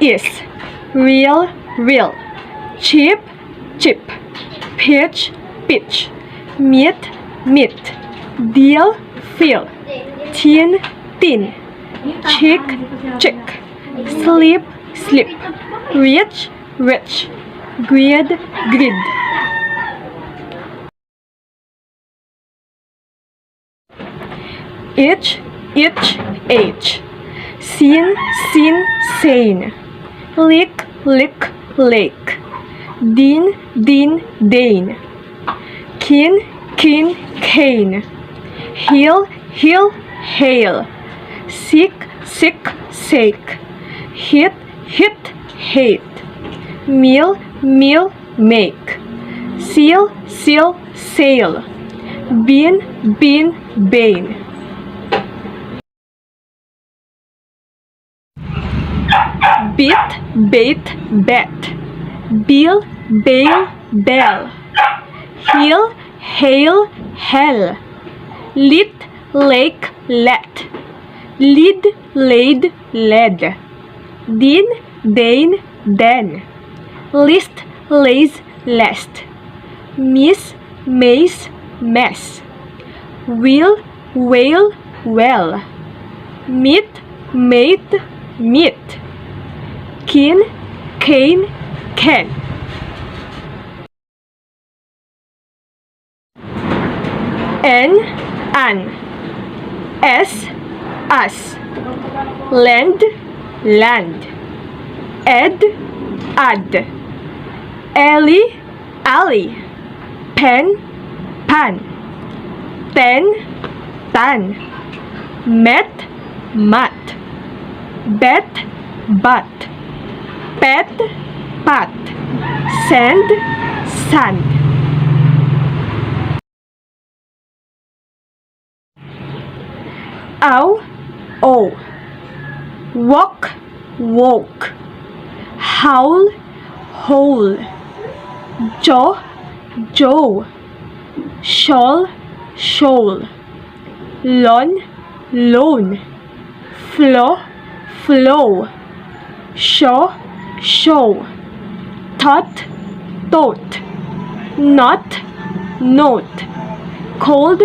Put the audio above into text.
is, real, real, cheap, cheap, pitch, pitch, meet, meet, deal, feel, thin, thin, chick, chick, sleep, sleep, rich, rich, grid, grid. Itch, age, sin, sane, lick, lake, din, dane, kin, cane, heal, hail, sick, sake, hit, hate, meal, make, seal, sail, bean, bane. Bit, bait, bet, bill, bail, bell, heel, hail, hell, lit, lake, let, lid, laid, led, din, dane, den, list, lays, lest, miss, mace, mess, wheel, whale, well, meet, mate, meet, kin, cane, can. An, as, land, add, alley, pen, pan, tan, met, bet, but, pet, pat, sand, sand. Ow, walk, woke, howl, hole, jaw, shawl, shoal, lawn, loan, flow, show, thought, note, cold,